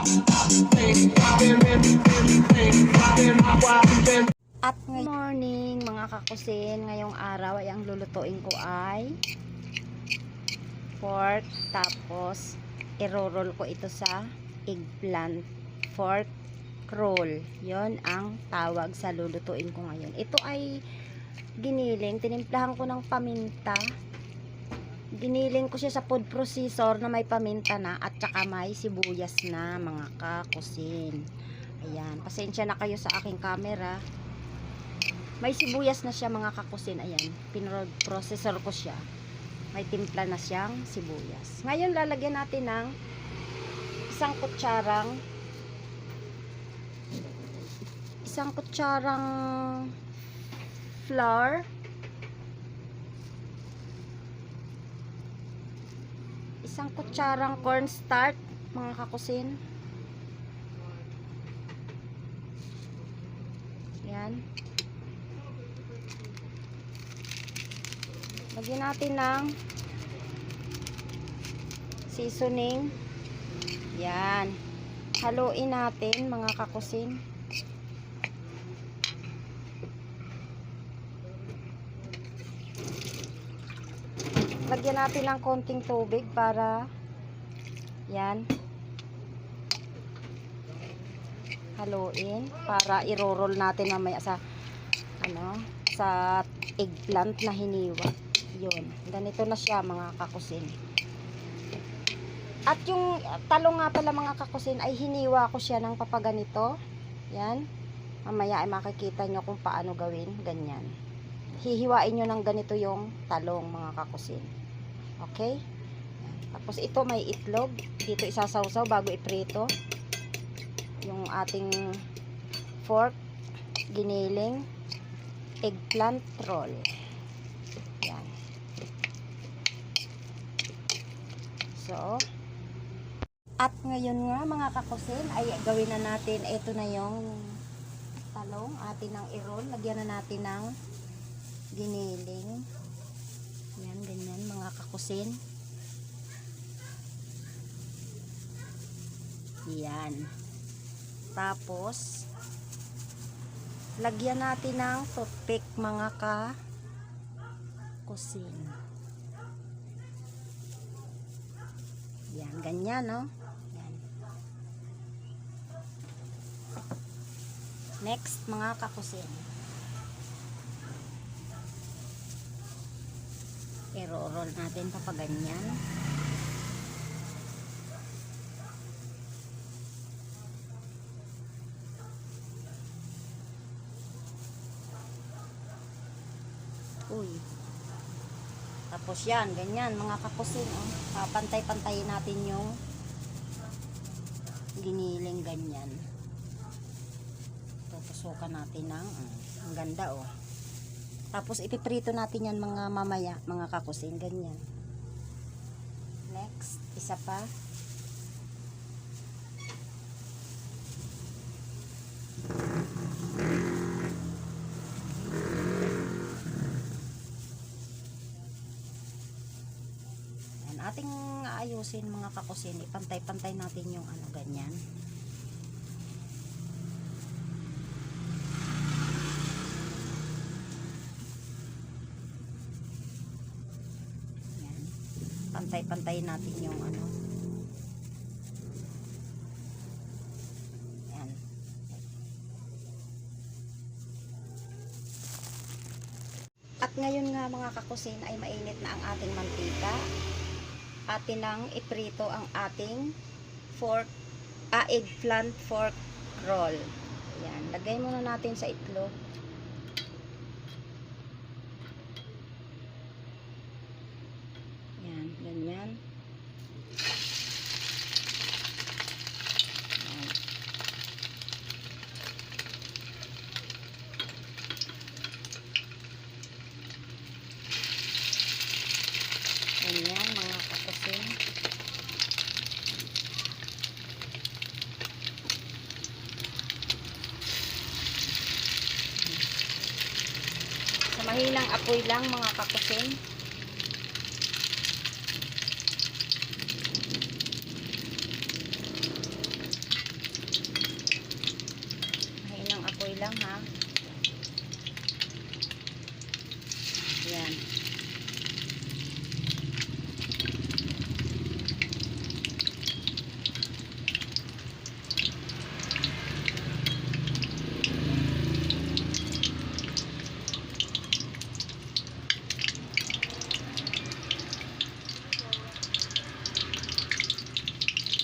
At good morning mga kakusin. Ngayong araw ay ang lulutuin ko ay pork, tapos iro-roll ko ito sa eggplant pork roll. Yon ang tawag sa lulutuin ko ngayon. Ito ay giniling, tinimplahan ko ng paminta. Giniling ko siya sa food processor na may paminta na at saka may sibuyas na mga kakusin. Ayan, pasensya na kayo sa aking camera. May sibuyas na siya mga kakusin. Ayan, pinrocessor ko siya. May timpla na siyang sibuyas. Ngayon lalagyan natin ng isang kutsarang flour, isang kutsarang cornstarch mga kakusin. Yan. Lagyan natin ng seasoning. Yan. Haluin natin mga kakusin. Lagyan natin ng konting tubig para yan. Haluin para i-roll natin mamaya sa sa eggplant na hiniwa. Yun. Ganito na siya mga kakusin. At yung talong nga pala mga kakusin ay hiniwa ko siya ng papaganito. Yan. Mamaya ay makikita nyo kung paano gawin. Ganyan. Hihiwain nyo ng ganito yung talong mga kakusin. Okay? Tapos ito may itlog. Dito isasawsaw bago iprito. Yung ating pork giniling eggplant roll. Yan. So, at ngayon nga mga kakusin ay gawin na natin, ito na yung talong atin ng i-roll. Lagyan na natin ng giniling. Yan, ganyan mga kakusin. Yan. Tapos lagyan natin ng toothpick mga kakusin. Yan, ganyan no. Yan. Next mga kakusin, i-roll natin papaganyan. Uy. Tapos yan, ganyan mga kakusin. Oh. Pantay-pantayin natin yung giniling ganyan. Tutusukan natin ng ang ganda oh. Tapos ipiprito natin yan mga mamaya, mga kakusin, ganyan. Next, isa pa. Yan, ating ayusin mga kakusin, ipantay-pantay natin yung ganyan. Pantay-pantay natin yung yan. At ngayon nga mga kakusin ay mainit na ang ating mantika. Atin nang iprito ang ating eggplant pork roll. Yan, lagay muna natin sa itlog. Ganyan. Ganyan mga kakusin. Sa mahinang apoy lang mga kakusin. lang ha. Yan.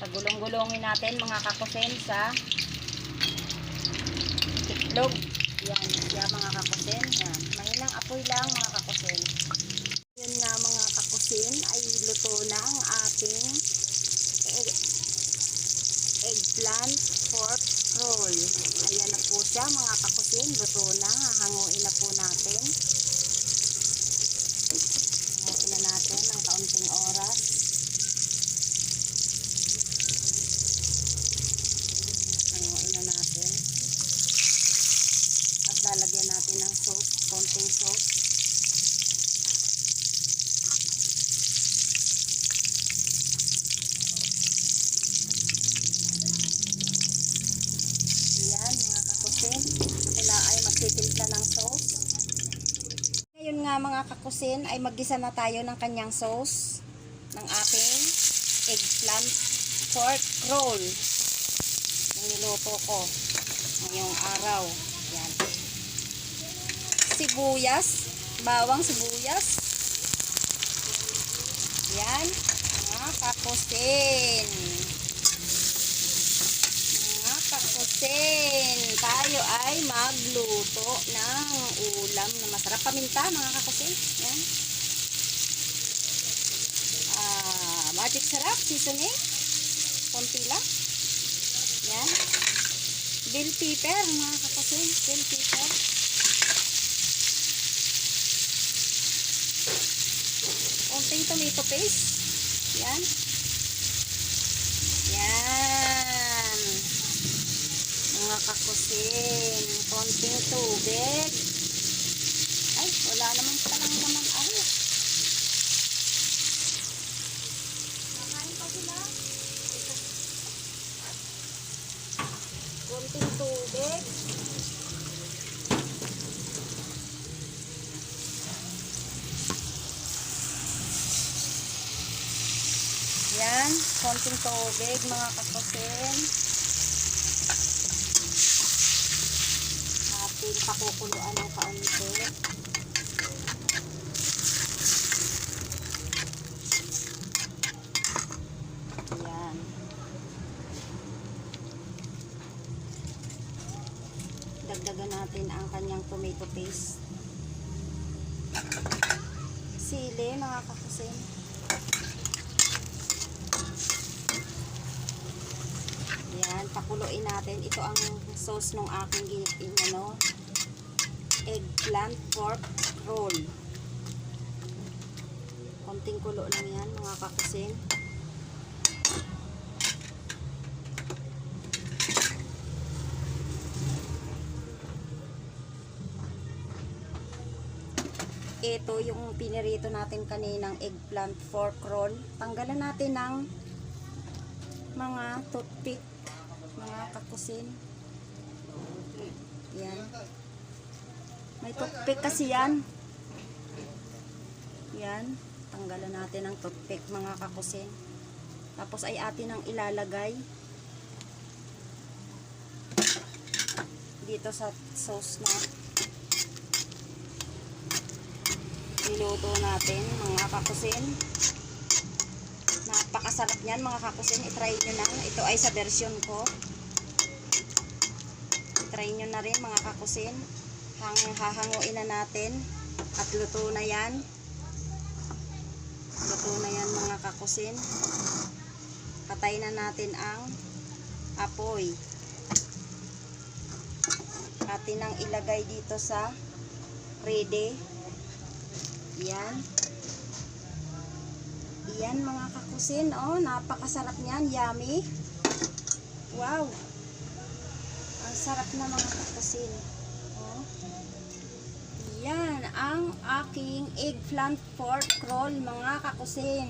Pagulong-gulongin natin mga kakusin sa itlog. Yan, siya mga kakusin. Yan. Mahinang apoy lang mga kakusin. Yun nga mga kakusin ay luto na ang ating eggplant pork roll. Ayan na po siya mga kakusin. Luto na. Hahanguin na po natin. Hahanguin na natin ng kaunting oras. Lalagyan natin ng sauce, konting sauce. Ayan mga kakusin, sila ay magtitimpla ng sauce. Ngayon nga mga kakusin ay maggisa na tayo ng kanyang sauce ng aking eggplant pork roll na niluto ko ngayong araw. Yan. Sibuyas, bawang sibuyas. Yan, mga kakusin. Mga kakusin, tayo ay magluto ng ulam na masarap. Paminta, mga kakusin. Yan. Magic sarap, seasoning. Konti lang. Yan. Bell pepper, mga kakusin. Bell pepper. Konting tomato paste. Yan. Yan. Mga kakusin. Konting tubig. Ay, wala naman palang naman. Ay. Nakain pa sila. Konting tubig. Yan, konting tubig mga kakusin. Ating pakukuluan ng kaunti. Yan. Dagdagan natin ang kanyang tomato paste. Sili mga kakusin. Yan, pakuluin natin. Ito ang sauce ng aking eggplant pork roll. Konting kulo lang yan mga kakusin. Ito yung pinirito natin kaninang eggplant pork roll. Tanggalan natin ng mga toothpick mga kakusin. Yan. May toothpick kasi yan. Yan. Tanggalan natin ng toothpick mga kakusin. Tapos ay atin ang ilalagay dito sa sauce na niluto natin mga kakusin. Napakasarap niyan mga kakusin. I-try nyo na. Ito ay sa version ko. I-try nyo na rin mga kakusin. Hahanguin na natin. At luto na yan. Luto na yan mga kakusin. Patay na natin ang apoy. Atin ang ilagay dito sa ready. Yan. Yan mga kakusin, oh, napakasarap niyan, yummy. Wow. Ang sarap na mga kakusin. Oh. Yan ang aking eggplant pork roll mga kakusin.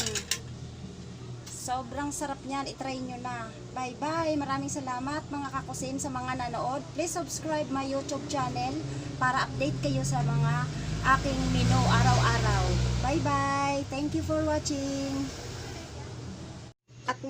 Sobrang sarap niyan. I-try nyo na. Bye-bye. Maraming salamat mga kakusin sa mga nanood. Please subscribe my YouTube channel para update kayo sa mga aking menu araw-araw. Bye-bye. Thank you for watching. At